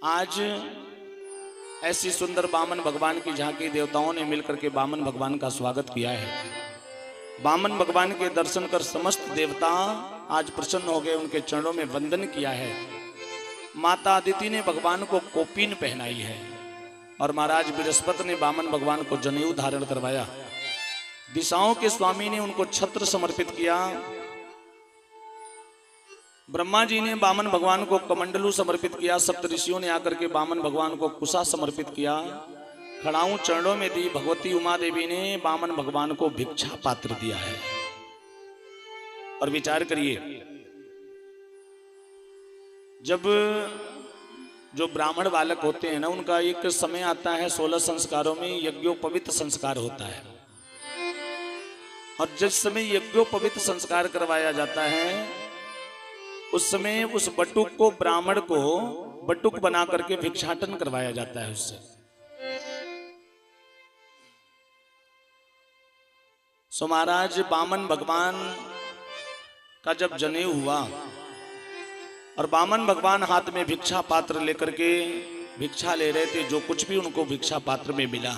आज ऐसी सुंदर बामन भगवान की झांकी देवताओं ने मिलकर के बामन भगवान का स्वागत किया है। बामन भगवान के दर्शन कर समस्त देवता आज प्रसन्न हो गए, उनके चरणों में वंदन किया है। माता अदिति ने भगवान को कोपीन पहनाई है और महाराज बृहस्पति ने बामन भगवान को जनेऊ धारण करवाया। दिशाओं के स्वामी ने उनको छत्र समर्पित किया। ब्रह्मा जी ने बामन भगवान को कमंडलू समर्पित किया। सप्त ऋषियों ने आकर के बामन भगवान को कुशा समर्पित किया। खड़ाऊं चरणों में दी भगवती उमा देवी ने बामन भगवान को भिक्षा पात्र दिया है। और विचार करिए, जब जो ब्राह्मण बालक होते हैं ना, उनका एक समय आता है 16 संस्कारों में यज्ञोपवीत संस्कार होता है। और जिस समय यज्ञोपवीत संस्कार करवाया जाता है उस समय उस बटुक को, ब्राह्मण को बटुक बना करके भिक्षाटन करवाया जाता है उससे। सो महाराज बामन भगवान का जब जनेऊ हुआ और बामन भगवान हाथ में भिक्षा पात्र लेकर के भिक्षा ले रहे थे, जो कुछ भी उनको भिक्षा पात्र में मिला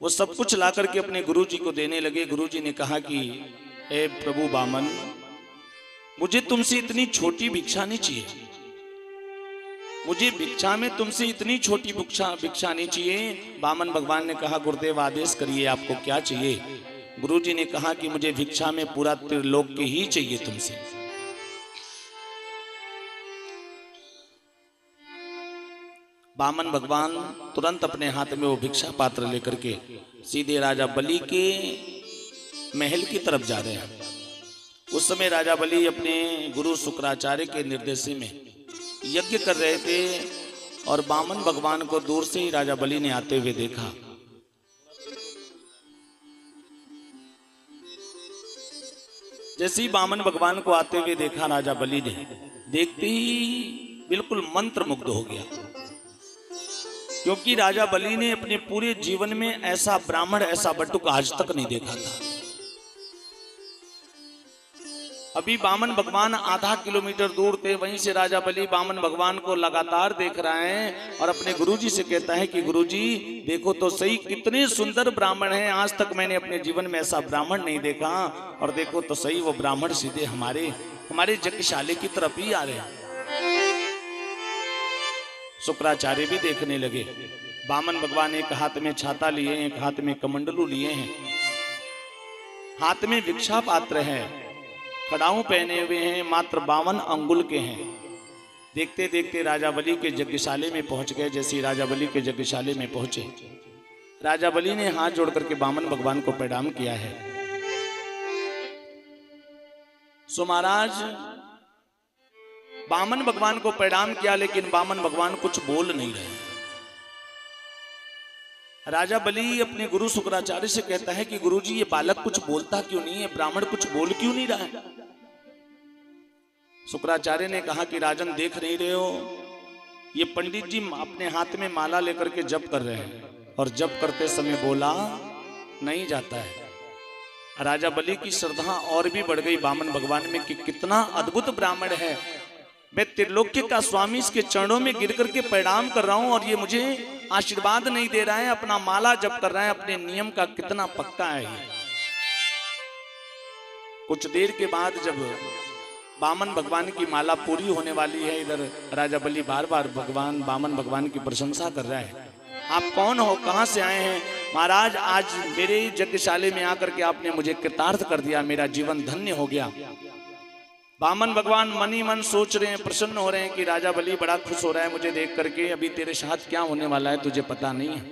वो सब कुछ ला करके अपने गुरुजी को देने लगे। गुरुजी ने कहा कि हे प्रभु बामन, मुझे तुमसे इतनी छोटी भिक्षा नहीं चाहिए, मुझे भिक्षा में तुमसे इतनी छोटी भिक्षा नहीं चाहिए। बामन भगवान ने कहा, गुरुदेव आदेश करिए, आपको क्या चाहिए? गुरुजी ने कहा कि मुझे भिक्षा में पूरा त्रिलोक के ही चाहिए तुमसे। बामन भगवान तुरंत अपने हाथ में वो भिक्षा पात्र लेकर के सीधे राजा बलि के महल की तरफ जा रहे हैं। उस समय राजा बलि अपने गुरु शुक्राचार्य के निर्देश में यज्ञ कर रहे थे और बामन भगवान को दूर से ही राजा बलि ने आते हुए देखा। जैसे ही बामन भगवान को आते हुए देखा, राजा बलि ने देखते ही बिल्कुल मंत्रमुग्ध हो गया, क्योंकि राजा बलि ने अपने पूरे जीवन में ऐसा ब्राह्मण, ऐसा बटुक आज तक नहीं देखा था। अभी बामन भगवान आधा किलोमीटर दूर थे, वहीं से राजा बलि बामन भगवान को लगातार देख रहे हैं और अपने गुरुजी से कहता है कि गुरुजी देखो तो सही, कितने सुंदर ब्राह्मण हैं, आज तक मैंने अपने जीवन में ऐसा ब्राह्मण नहीं देखा। और देखो तो सही, वो ब्राह्मण सीधे हमारे यज्ञशाला की तरफ ही आ रहे हैं। शुक्राचार्य भी देखने लगे। बामन भगवान एक हाथ में छाता लिए, एक हाथ में कमंडलू लिए हैं, हाथ में भिक्षा पात्र है, खड़ाऊं पहने हुए हैं, मात्र 52 अंगुल के हैं। देखते देखते राजा बलि के यज्ञशाले में पहुंच गए। जैसे राजा बलि के यज्ञशाले में पहुंचे, राजा बलि ने हाथ जोड़ करके बामन भगवान को प्रणाम किया है। सो महाराज बामन भगवान को प्रणाम किया, लेकिन बामन भगवान कुछ बोल नहीं रहे। राजा बलि अपने गुरु शुक्राचार्य से कहता है कि गुरुजी, ये बालक कुछ बोलता क्यों नहीं है, ब्राह्मण कुछ बोल क्यों नहीं रहा है? शुक्राचार्य ने कहा कि राजन, देख नहीं रहे हो, ये पंडित जी अपने हाथ में माला लेकर के जप कर रहे हैं और जप करते समय बोला नहीं जाता है। राजा बलि की श्रद्धा और भी बढ़ गई बामन भगवान में कि कितना अद्भुत ब्राह्मण है, मैं त्रिलोक्य का स्वामी इसके चरणों में गिर करके प्रणाम कर रहा हूं और ये मुझे आशीर्वाद नहीं दे रहा है, अपना माला जप कर रहा है, अपने नियम का कितना पक्का है ये। कुछ देर के बाद जब बामन भगवान की माला पूरी होने वाली है, इधर राजा बलि बार बार बामन भगवान की प्रशंसा कर रहा है। आप कौन हो, कहां से आए हैं? महाराज, आज मेरे यज्ञशाला में आकर के आपने मुझे कृतार्थ कर दिया, मेरा जीवन धन्य हो गया। बामन भगवान मन ही मन सोच रहे हैं, प्रसन्न हो रहे हैं कि राजा बलि बड़ा खुश हो रहा है मुझे देख करके, अभी तेरे साथ क्या होने वाला है तुझे पता नहीं है।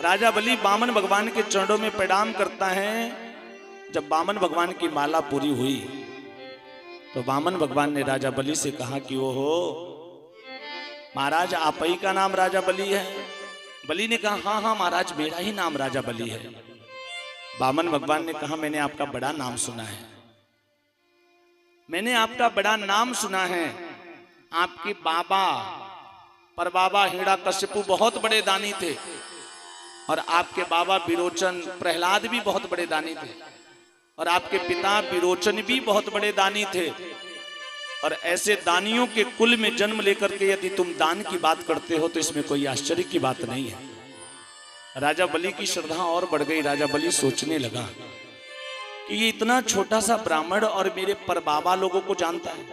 राजा बलि बामन भगवान के चरणों में प्रणाम करता है। जब बामन भगवान की माला पूरी हुई तो बामन भगवान ने राजा बलि से कहा कि ओहो महाराज, आप ही का नाम राजा बलि है? बलि ने कहा, हाँ हाँ महाराज, मेरा ही नाम राजा बलि है। बामन भगवान ने कहा, मैंने आपका बड़ा नाम सुना है, मैंने आपका बड़ा नाम सुना है। आपके बाबा परबाबा हिरण्यकशिपु बहुत बड़े दानी थे और आपके बाबा विरोचन प्रहलाद भी बहुत बड़े दानी थे और आपके पिता विरोचन भी बहुत बड़े दानी थे। और ऐसे दानियों के कुल में जन्म लेकर के यदि तुम दान की बात करते हो तो इसमें कोई आश्चर्य की बात नहीं है। राजा बलि की श्रद्धा और बढ़ गई। राजा बलि सोचने लगा कि ये इतना छोटा सा ब्राह्मण और मेरे परबाबा लोगों को जानता है।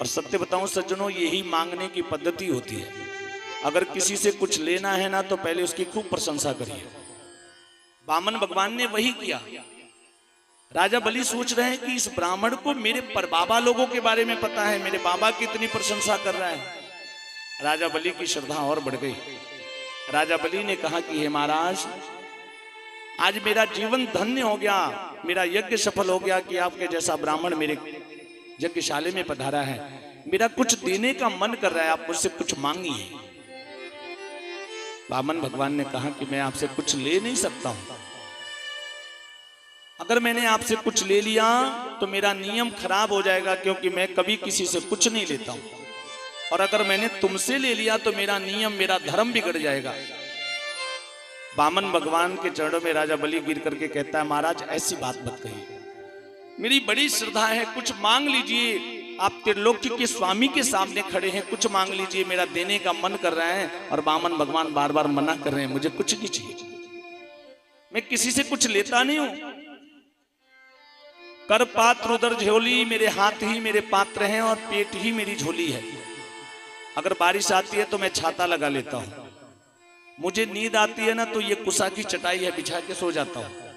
और सत्य बताऊं सज्जनों, यही मांगने की पद्धति होती है। अगर किसी से कुछ लेना है ना तो पहले उसकी खूब प्रशंसा करिए। वामन भगवान ने वही किया। राजा बलि सोच रहे हैं कि इस ब्राह्मण को मेरे परबाबा लोगों के बारे में पता है, मेरे बाबा की इतनी प्रशंसा कर रहा है। राजा बलि की श्रद्धा और बढ़ गई। राजा बलि ने कहा कि हे महाराज, आज मेरा जीवन धन्य हो गया, मेरा यज्ञ सफल हो गया कि आपके जैसा ब्राह्मण मेरे यज्ञशाला में पधारा है। मेरा कुछ देने का मन कर रहा है, आप मुझसे कुछ मांगिए। वामन भगवान ने कहा कि मैं आपसे कुछ ले नहीं सकता हूं। अगर मैंने आपसे कुछ ले लिया तो मेरा नियम खराब हो जाएगा, क्योंकि मैं कभी किसी से कुछ नहीं लेता हूं। और अगर मैंने तुमसे ले लिया तो मेरा नियम, मेरा धर्म बिगड़ जाएगा। वामन भगवान के चरणों में राजा बलि गिर करके कहता है, महाराज ऐसी बात मत कहिए, मेरी बड़ी श्रद्धा है, कुछ मांग लीजिए। आप त्रिलोकी के स्वामी के सामने खड़े हैं, कुछ मांग लीजिए, मेरा देने का मन कर रहा है। और वामन भगवान बार बार मना कर रहे हैं, मुझे कुछ नहीं चाहिए, मैं किसी से कुछ लेता नहीं हूं। कर पात्र उदर झोली, मेरे हाथ ही मेरे पात्र हैं और पेट ही मेरी झोली है। अगर बारिश आती है तो मैं छाता लगा लेता हूं, मुझे नींद आती है ना तो ये कुसा की चटाई है, बिछा के सो जाता हूं।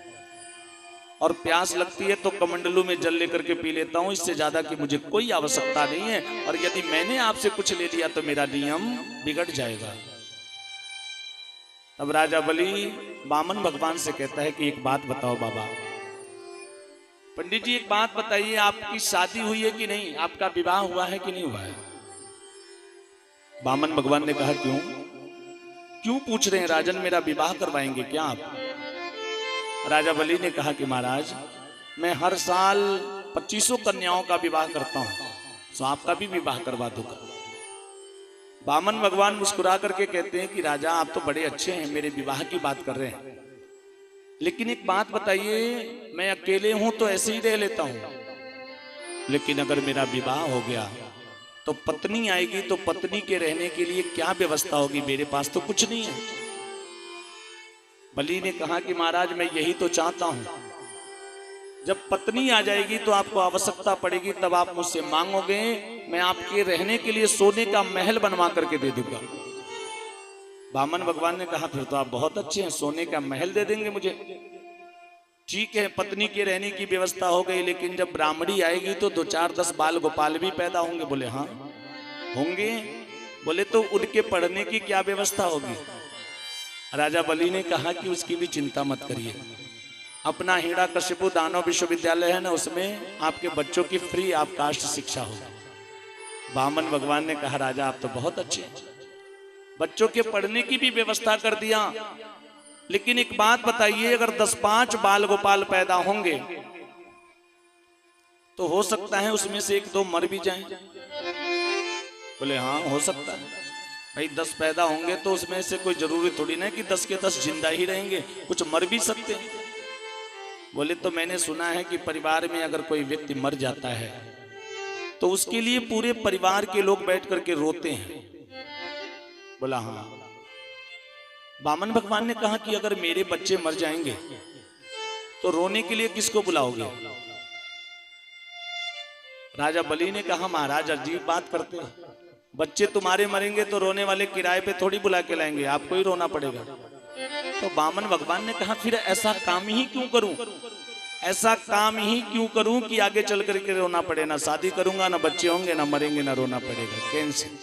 और प्यास लगती है तो कमंडलू में जल लेकर के पी लेता हूं, इससे ज्यादा की मुझे कोई आवश्यकता नहीं है। और यदि मैंने आपसे कुछ ले लिया तो मेरा नियम बिगड़ जाएगा। तब राजा बलि वामन भगवान से कहता है कि एक बात बताओ बाबा, पंडित जी एक बात बताइए, आपकी शादी हुई है कि नहीं, आपका विवाह हुआ है कि नहीं हुआ है? वामन भगवान ने कहा क्यों पूछ रहे हैं राजन, मेरा विवाह करवाएंगे क्या आप? राजा बलि ने कहा कि महाराज, मैं हर साल 2500 कन्याओं का विवाह करता हूं, तो आपका भी विवाह करवा दूंगा। वामन भगवान मुस्कुरा करके कहते हैं कि राजा आप तो बड़े अच्छे हैं, मेरे विवाह की बात कर रहे हैं, लेकिन एक बात बताइए, मैं अकेले हूं तो ऐसे ही रह लेता हूं, लेकिन अगर मेरा विवाह हो गया तो पत्नी आएगी, तो पत्नी के रहने के लिए क्या व्यवस्था होगी? मेरे पास तो कुछ नहीं है। बलि ने कहा कि महाराज मैं यही तो चाहता हूं, जब पत्नी आ जाएगी तो आपको आवश्यकता पड़ेगी, तब आप मुझसे मांगोगे, मैं आपके रहने के लिए सोने का महल बनवा करके दे दूंगा। वामन भगवान ने कहा फिर तो आप बहुत अच्छे हैं, सोने का महल दे देंगे मुझे। ठीक है, पत्नी के रहने की व्यवस्था हो गई, लेकिन जब ब्राह्मणी आएगी तो 2-4-10 बाल गोपाल भी पैदा होंगे। बोले हाँ होंगे। बोले तो उनके पढ़ने की क्या व्यवस्था होगी? राजा बलि ने कहा कि उसकी भी चिंता मत करिए, अपना हिरण्यकशिपु दानव विश्वविद्यालय है ना, उसमें आपके बच्चों की फ्री आप कास्ट शिक्षा होगी। वामन भगवान ने कहा राजा आप तो बहुत अच्छे हैं, बच्चों के पढ़ने की भी व्यवस्था कर दिया, लेकिन एक बात बताइए, अगर 10-5 बाल गोपाल पैदा होंगे तो हो सकता है उसमें से 1-2 मर भी जाएं। बोले हाँ हो सकता है भाई, 10 पैदा होंगे तो उसमें से कोई जरूरी थोड़ी ना कि 10 के 10 जिंदा ही रहेंगे, कुछ मर भी सकते हैं। बोले तो मैंने सुना है कि परिवार में अगर कोई व्यक्ति मर जाता है तो उसके लिए पूरे परिवार के लोग बैठ करके रोते हैं। बोला हाँ। वामन भगवान ने कहा कि अगर मेरे बच्चे मर जाएंगे तो रोने के लिए किसको बुलाओगे? राजा बलि ने कहा महाराज अजीब बात करते हैं, बच्चे तुम्हारे मरेंगे तो रोने वाले किराए पे थोड़ी बुला के लाएंगे, आपको ही रोना पड़ेगा। तो वामन भगवान ने कहा फिर ऐसा काम ही क्यों करूं, ऐसा काम ही क्यों करूं कि आगे चल करके रोना पड़े? ना शादी करूंगा, ना बच्चे होंगे, ना मरेंगे, ना रोना पड़ेगा, कैंसिल।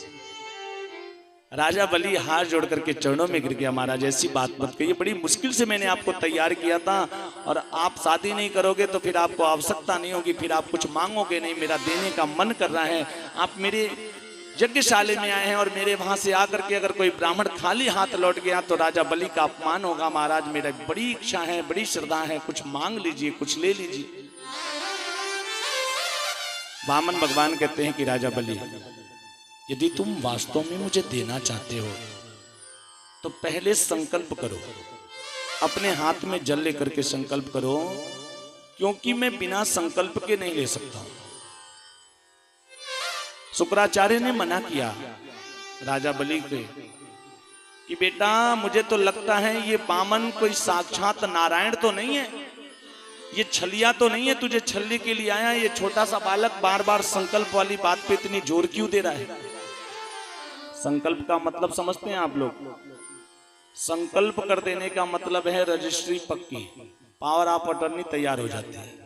राजा बलि हाथ जोड़ करके चरणों में गिर गया, महाराज ऐसी बात मत कहिए, बड़ी मुश्किल से मैंने आपको तैयार किया था, और आप शादी नहीं करोगे तो फिर आपको आवश्यकता नहीं होगी, फिर आप कुछ मांगोगे नहीं, मेरा देने का मन कर रहा है। आप मेरे यज्ञशाला में आए हैं और मेरे वहां से आकर के अगर कोई ब्राह्मण खाली हाथ लौट गया तो राजा बलि का अपमान होगा। महाराज मेरा बड़ी इच्छा है, बड़ी श्रद्धा है, कुछ मांग लीजिए, कुछ ले लीजिए। वामन भगवान कहते हैं कि राजा बलि, यदि तुम वास्तव में मुझे देना चाहते हो तो पहले संकल्प करो, अपने हाथ में जल लेकर के संकल्प करो, क्योंकि मैं बिना संकल्प के नहीं ले सकता। शुक्राचार्य ने मना किया राजा बलि के कि बेटा मुझे तो लगता है ये वामन कोई साक्षात नारायण तो नहीं है, ये छलिया तो नहीं है, तुझे छलने के लिए आया। ये छोटा सा बालक बार बार संकल्प वाली बात पे इतनी जोर क्यों दे रहा है? संकल्प का मतलब समझते हैं आप लोग? संकल्प कर देने का मतलब है रजिस्ट्री पक्की, पावर ऑफ अटर्नी तैयार हो जाती है।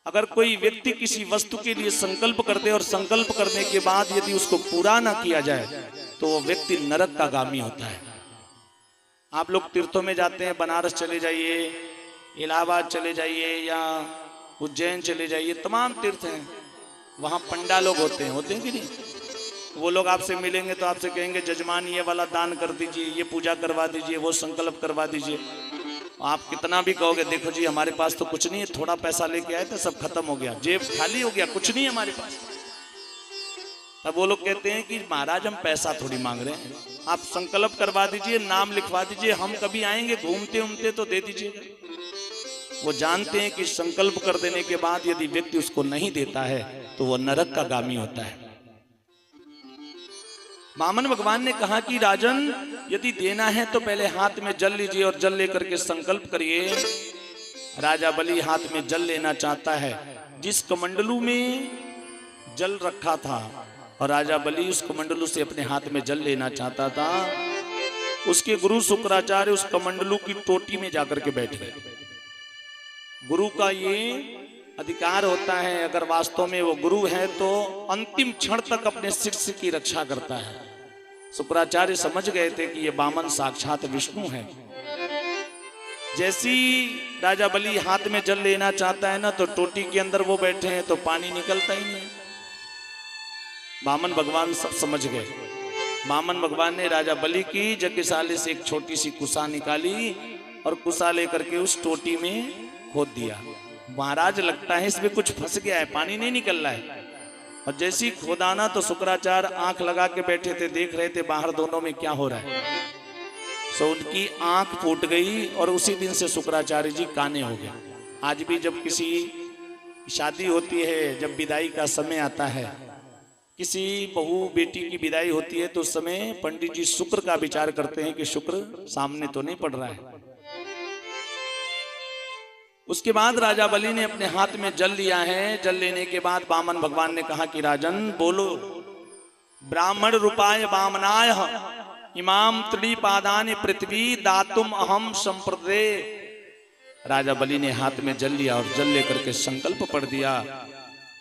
अगर कोई व्यक्ति किसी वस्तु के लिए संकल्प कर दे और संकल्प करने के बाद यदि उसको पूरा ना किया जाए तो वो व्यक्ति नरक का गामी होता है। आप लोग तीर्थों में जाते हैं, बनारस चले जाइए, इलाहाबाद चले जाइए या उज्जैन चले जाइए, तमाम तीर्थ हैं, वहाँ पंडा लोग होते हैं कि नहीं? वो लोग आपसे मिलेंगे तो आपसे कहेंगे जजमान ये वाला दान कर दीजिए, ये पूजा करवा दीजिए, वो संकल्प करवा दीजिए। आप कितना भी कहोगे देखो जी हमारे पास तो कुछ नहीं है, थोड़ा पैसा लेके आए थे सब खत्म हो गया, जेब खाली हो गया, कुछ नहीं है हमारे पास। तब वो लोग कहते हैं कि महाराज हम पैसा थोड़ी मांग रहे हैं, आप संकल्प करवा दीजिए, नाम लिखवा दीजिए, हम कभी आएंगे घूमते उमते तो दे दीजिएगा। वो जानते हैं कि संकल्प कर देने के बाद यदि व्यक्ति उसको नहीं देता है तो वो नरक का गामी होता है। वामन भगवान ने कहा कि राजन यदि देना है तो पहले हाथ में जल लीजिए और जल लेकर के संकल्प करिए। राजा बलि हाथ में जल लेना चाहता है। जिस कमंडलू में जल रखा था और राजा बलि उस कमंडलू से अपने हाथ में जल लेना चाहता था, उसके गुरु शुक्राचार्य उस कमंडलू की टोटी में जाकर के बैठ गए। गुरु का ये अधिकार होता है, अगर वास्तव में वो गुरु है तो अंतिम क्षण तक अपने शिष्य की रक्षा करता है। शुक्राचार्य समझ गए थे कि ये वामन साक्षात विष्णु है। जैसी राजा बलि हाथ में जल लेना चाहता है ना, तो टोटी के अंदर वो बैठे हैं तो पानी निकलता ही नहीं। वामन भगवान सब समझ गए। वामन भगवान ने राजा बलि की यज्ञशाला से एक छोटी सी कुसा निकाली और कुसा लेकर के उस टोटी में खोद दिया। महाराज लगता है इसमें कुछ फंस गया है, पानी नहीं निकल रहा है। और जैसी खोदाना तो शुक्राचार्य आंख लगा के बैठे थे, देख रहे थे बाहर दोनों में क्या हो रहा है। सो उनकी आंख फूट गई और उसी दिन से शुक्राचार्य जी काने हो गए। आज भी जब किसी शादी होती है, जब विदाई का समय आता है, किसी बहू बेटी की विदाई होती है, तो उस समय पंडित जी शुक्र का विचार करते हैं कि शुक्र सामने तो नहीं पड़ रहा है। उसके बाद राजा बलि ने अपने हाथ में जल लिया है। जल लेने के बाद वामन भगवान ने कहा कि राजन बोलो, ब्राह्मण रूपाय वामनाय इमाम त्रिपादानि पृथ्वी दातुम अहम संप्रदे। राजा बलि ने हाथ में जल लिया और जल लेकर के संकल्प पढ़ दिया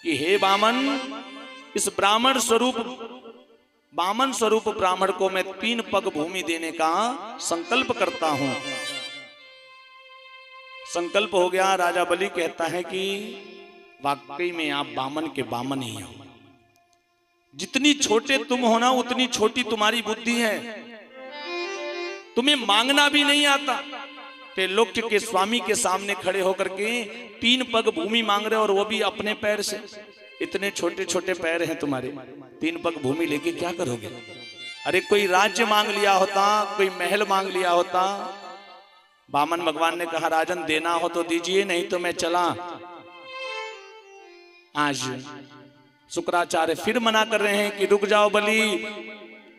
कि हे वामन, इस ब्राह्मण स्वरूप ब्राह्मण को मैं 3 पग भूमि देने का संकल्प करता हूं। संकल्प हो गया। राजा बलि कहता है कि वाकई में आप वामन के वामन ही हो। जितनी छोटे तुम हो ना, उतनी छोटी तुम्हारी बुद्धि है। तुम्हें मांगना भी नहीं आता, त्रैलोक्य के स्वामी के सामने खड़े होकर के 3 पग भूमि मांग रहे, और वो भी अपने पैर से। इतने छोटे छोटे पैर हैं तुम्हारे, 3 पग भूमि लेके क्या करोगे? अरे कोई राज्य मांग लिया होता, कोई महल मांग लिया होता। वामन भगवान ने कहा राजन देना हो तो दीजिए, नहीं तो मैं चला। आज शुक्राचार्य फिर मना कर रहे हैं कि रुक जाओ बलि।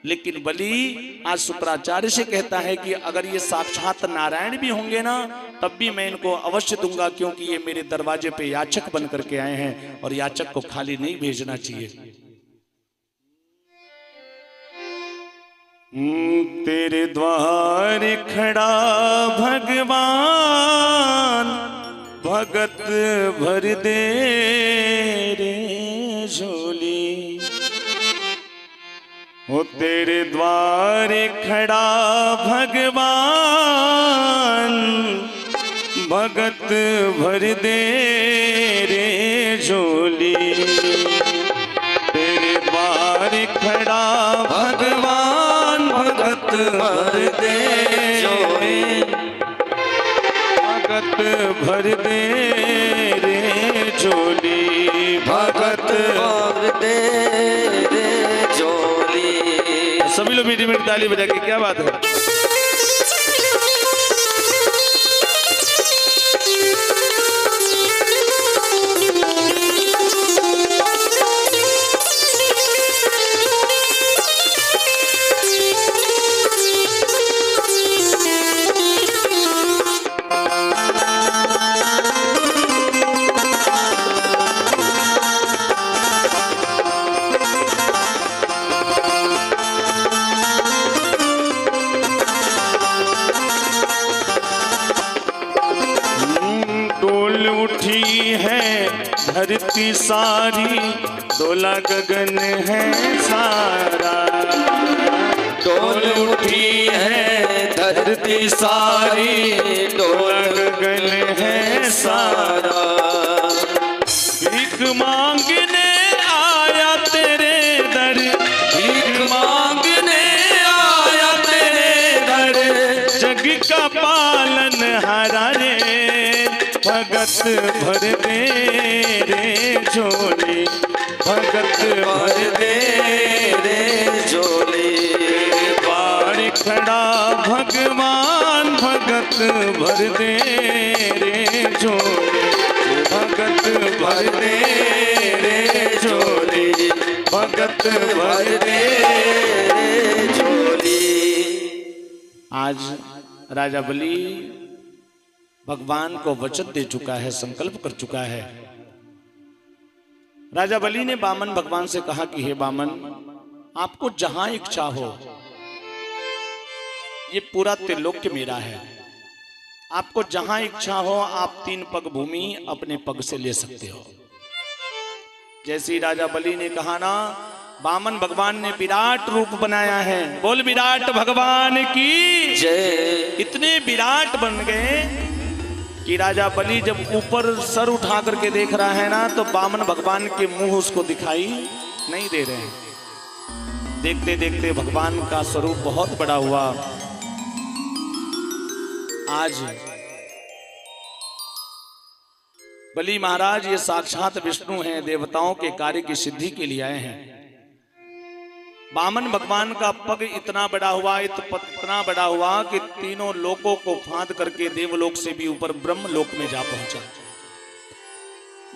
लेकिन बलि आज शुक्राचार्य से कहता है कि अगर ये साक्षात नारायण भी होंगे ना, तब भी मैं इनको अवश्य दूंगा, क्योंकि ये मेरे दरवाजे पे याचक बन करके आए हैं और याचक को खाली नहीं भेजना चाहिए। तेरे द्वार खड़ा भगवान, भगत भर दे रे झोली। ओ तेरे द्वार खड़ा भगवान, भगत भर दे रे झोली। तेरे द्वार खड़ा भगवान, भगत भर दे झोली। भगत भर दे रे झोली, भगत भर दे रे झोली। सभी लोग मीठी मीठी ताली बजा के, क्या बात है। धरती सारी डोला गगन है सारा, डोल उठी है धरती सारी, डोल गगन है सारा। भीख मांगने आया तेरे दर, भीख मांगने आया तेरे दर, जग का पालन हारा रे, भगत भर दे रे झोली, भगत भर दे रे झोली। बाड़ खड़ा भगवान, भगत भर दे रे झोली, भगत भर दे रे झोली, भगत भर दे रे झोली। आज राजा बलि भगवान को वचन दे चुका है, संकल्प कर चुका है। राजा बलि ने बामन भगवान से कहा कि हे बामन, आपको जहां इच्छा हो, ये पूरा त्रिलोक्य मेरा है, आपको जहां इच्छा हो आप 3 पग भूमि अपने पग से ले सकते हो। जैसे राजा बलि ने कहा ना, बामन भगवान ने विराट रूप बनाया है। बोल विराट भगवान की जय। इतने विराट बन गए कि राजा बलि जब ऊपर सर उठा करके देख रहा है ना, तो बामन भगवान के मुंह उसको दिखाई नहीं दे रहे हैं। देखते देखते भगवान का स्वरूप बहुत बड़ा हुआ। आज बलि महाराज ये साक्षात विष्णु हैं, देवताओं के कार्य की सिद्धि के लिए आए हैं। बामन भगवान का पग इतना बड़ा हुआ, इतना बड़ा हुआ कि तीनों लोकों को फांद करके देवलोक से भी ऊपर ब्रह्म लोक में जा पहुंचा।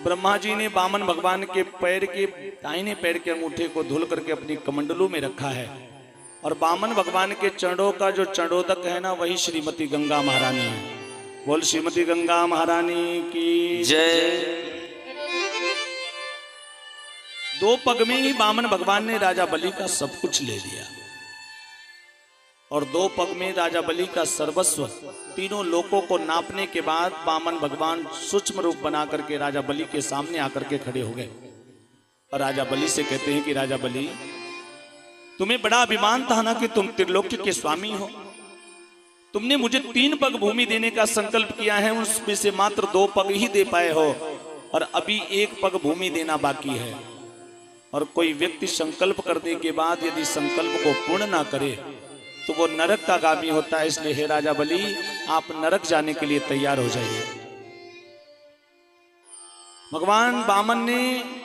ब्रह्मा जी ने बामन भगवान के पैर के दाहिने पैर के अंगूठे को धुल करके अपनी कमंडलू में रखा है, और बामन भगवान के चरणों का जो चरणोदक है ना, वही श्रीमती गंगा महारानी है। बोल श्रीमती गंगा महारानी की जय। 2 पग में ही बामन भगवान ने राजा बलि का सब कुछ ले लिया, और 2 पग में राजा बलि का सर्वस्व। तीनों लोकों को नापने के बाद बामन भगवान सूक्ष्म रूप बना करके राजा बलि के सामने आकर के खड़े हो गए, और राजा बलि से कहते हैं कि राजा बलि, तुम्हें बड़ा अभिमान था ना कि तुम त्रिलोक्य के स्वामी हो। तुमने मुझे 3 पग भूमि देने का संकल्प किया है, उसमें से मात्र 2 पग ही दे पाए हो, और अभी 1 पग भूमि देना बाकी है। और कोई व्यक्ति संकल्प करने के बाद यदि संकल्प को पूर्ण ना करे तो वो नरक का गामी होता है। इसलिए हे राजा बलि, आप नरक जाने के लिए तैयार हो जाइए। भगवान बामन ने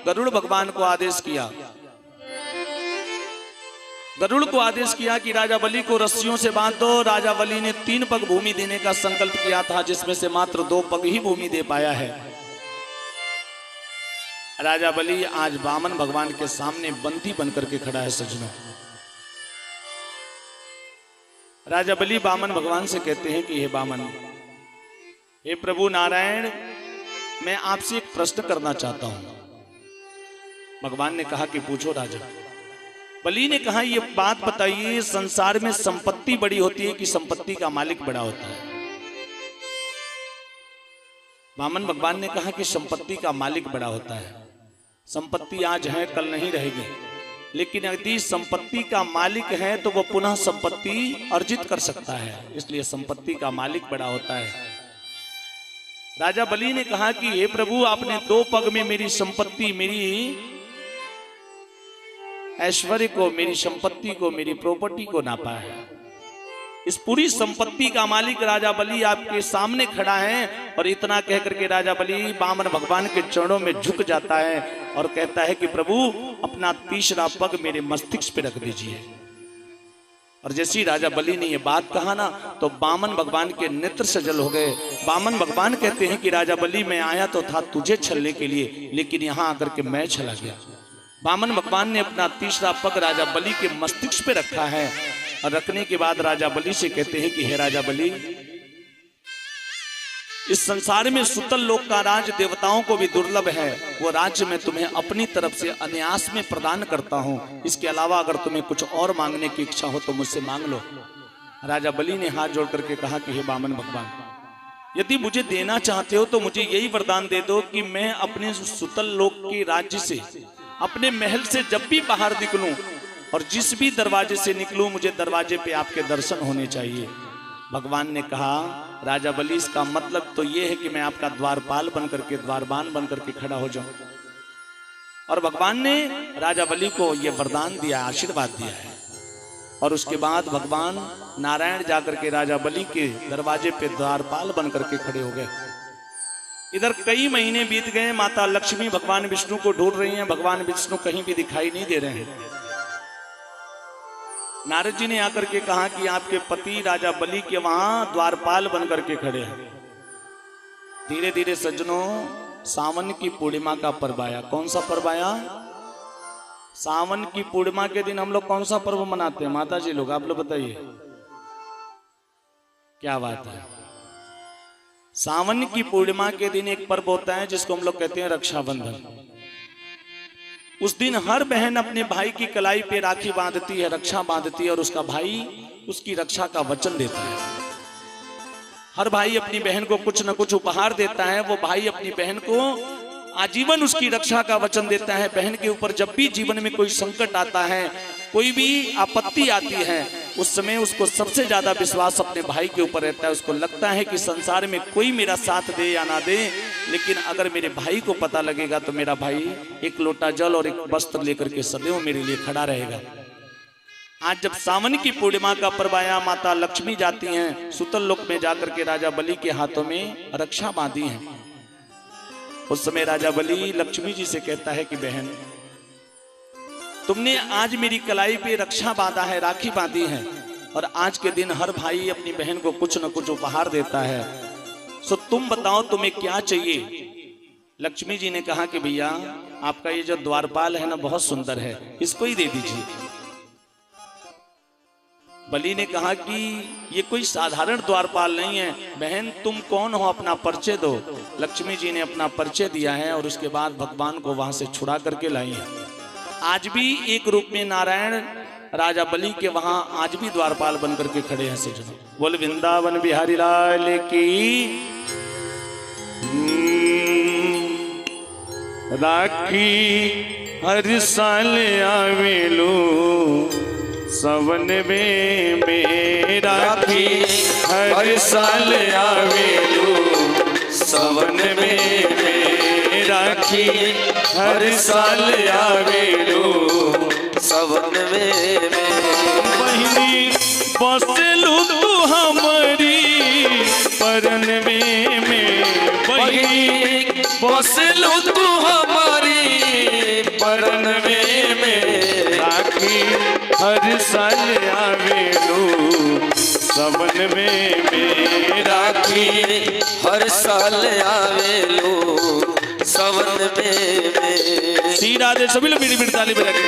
गरुड़ भगवान को आदेश किया, गरुड़ को आदेश किया कि राजा बलि को रस्सियों से बांध दो। राजा बलि ने 3 पग भूमि देने का संकल्प किया था, जिसमें से मात्र 2 पग ही भूमि दे पाया है। राजा बलि आज बामन भगवान के सामने बंदी बनकर के खड़ा है। सज्जनों, राजा बलि बामन भगवान से कहते हैं कि हे बामन, हे प्रभु नारायण, मैं आपसे एक प्रश्न करना चाहता हूं। भगवान ने कहा कि पूछो राजा। बलि ने कहा, ये बात बताइए, संसार में संपत्ति बड़ी होती है कि संपत्ति का मालिक बड़ा होता है? बामन भगवान ने कहा कि संपत्ति का मालिक बड़ा होता है। संपत्ति आज है, कल नहीं रहेगी, लेकिन यदि संपत्ति का मालिक है तो वो पुनः संपत्ति अर्जित कर सकता है, इसलिए संपत्ति का मालिक बड़ा होता है। राजा बलि ने कहा कि हे प्रभु, आपने 2 पग में मेरी संपत्ति, मेरी ऐश्वर्य को, मेरी संपत्ति को, मेरी प्रॉपर्टी को नापा है। इस पूरी संपत्ति का मालिक राजा बलि आपके सामने खड़ा है, और इतना कहकर के राजा बलि बामन भगवान के चरणों में झुक जाता है और कहता है कि प्रभु, अपना 3रा पग मेरे मस्तिष्क पे रख दीजिए। और जैसे ही राजा बलि ने ये बात कहा ना, तो बामन भगवान के नेत्र सजल हो गए। बामन भगवान कहते हैं कि राजा बलि, मैं आया तो था तुझे छलने के लिए, लेकिन यहाँ आकर के मैं छला गया। बामन भगवान ने अपना 3रा पग राजा बलि के मस्तिष्क पे रखा है, और रखने के बाद राजा बलि से कहते हैं कि हे राजा बलि, इस संसार में सुतल लोक का राज देवताओं को भी दुर्लभ है, वो राज्य मैं तुम्हें अपनी तरफ से अनायास में प्रदान करता हूं। इसके अलावा अगर तुम्हें कुछ और मांगने की इच्छा हो तो मुझसे मांग लो। राजा बलि ने हाथ जोड़ करके कहा कि हे बामन भगवान, यदि मुझे देना चाहते हो तो मुझे यही वरदान दे दो कि मैं अपने सुतल लोक के राज्य से, अपने महल से जब भी बाहर निकलूं और जिस भी दरवाजे से निकलूं, मुझे दरवाजे पे आपके दर्शन होने चाहिए। भगवान ने कहा, राजा बलि इसका मतलब तो ये है कि मैं आपका द्वारपाल बनकर के, द्वारबान बनकर के खड़ा हो जाऊं। और भगवान ने राजा बलि को यह वरदान दिया, आशीर्वाद दिया है। और उसके बाद भगवान नारायण जाकर के राजा बलि के दरवाजे पे द्वारपाल बनकर के खड़े हो गए। इधर कई महीने बीत गए, माता लक्ष्मी भगवान विष्णु को ढूंढ रही हैं, भगवान विष्णु कहीं भी दिखाई नहीं दे रहे हैं। नारद जी ने आकर के कहा कि आपके पति राजा बलि के वहां द्वारपाल बनकर के खड़े हैं। धीरे धीरे सज्जनों, सावन की पूर्णिमा का पर्व आया। कौन सा पर्व आया? सावन की पूर्णिमा के दिन हम लोग कौन सा पर्व मनाते हैं माता जी लोग, आप लोग बताइए, क्या बात है? सावन की पूर्णिमा के दिन एक पर्व होता है जिसको हम लोग कहते हैं रक्षाबंधन। उस दिन हर बहन अपने भाई की कलाई पे राखी बांधती है, रक्षा बांधती है, और उसका भाई उसकी रक्षा का वचन देता है। हर भाई अपनी बहन को कुछ न कुछ उपहार देता है। वो भाई अपनी बहन को आजीवन उसकी रक्षा का वचन देता है। बहन के ऊपर जब भी जीवन में कोई संकट आता है, कोई भी आपत्ति आती है, उस समय उसको सबसे ज्यादा विश्वास अपने भाई के ऊपर रहता है। उसको लगता है कि संसार में कोई मेरा साथ दे या ना दे, लेकिन अगर मेरे भाई को पता लगेगा तो मेरा भाई एक लोटा जल और एक वस्त्र लेकर के सदैव मेरे लिए खड़ा रहेगा। आज जब सावन की पूर्णिमा का पर्व आया, माता लक्ष्मी जाती हैं सुतल लोक में, जाकर के राजा बलि के हाथों में रक्षा बांधी हैं। उस समय राजा बलि लक्ष्मी जी से कहता है कि बहन, तुमने आज मेरी कलाई पे रक्षा बांधा है, राखी बांधी है, और आज के दिन हर भाई अपनी बहन को कुछ न कुछ उपहार देता है। सो तुम बताओ तुम्हें क्या चाहिए? लक्ष्मी जी ने कहा कि भैया, आपका ये जो द्वारपाल है ना, बहुत सुंदर है, इसको ही दे दीजिए। बलि ने कहा कि ये कोई साधारण द्वारपाल नहीं है, बहन तुम कौन हो, अपना परिचय दो। लक्ष्मी जी ने अपना परिचय दिया है और उसके बाद भगवान को वहां से छुड़ा करके लाई है। आज भी एक रूप में नारायण राजा बलि के वहां आज भी द्वारपाल बनकर के खड़े हैं सज्जनों। बोल वृंदावन बिहारी लाल की। राखी हर साल आवेलू सवन में मेरा राखी हर साल आवेलू सवन में मेरा राखी हर साल आवेलू सवन में बहिनी बसलू तू हमारी परन में बहिनी बसलू तू हमारी परन में राखी हर साल आवेलू सवन में राखी हर साल आवेलू सवन में। श्री राधे, सभी लोग बीड़ी बीड़ी ताली बजा के।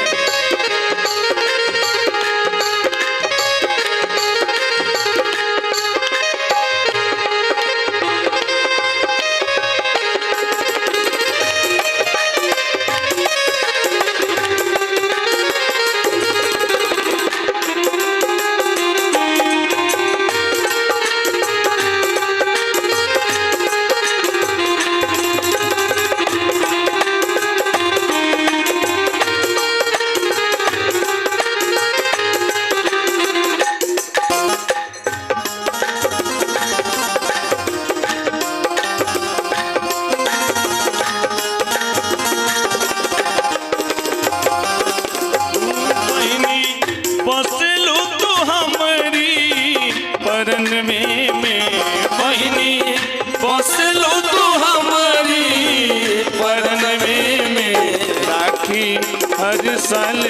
हर साल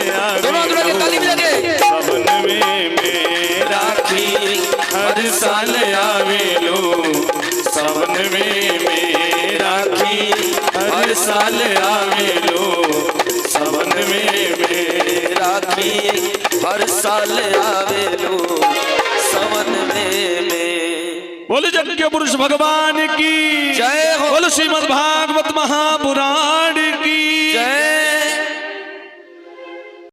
सवन में राखी हर साल आवेलो सवन में राखी हर साल आवेलो सवन में राखी हर साल आवेलो सवन में। बोले जग के पुरुष भगवान की जय हो। बोलो श्रीमद् भागवत महापुराण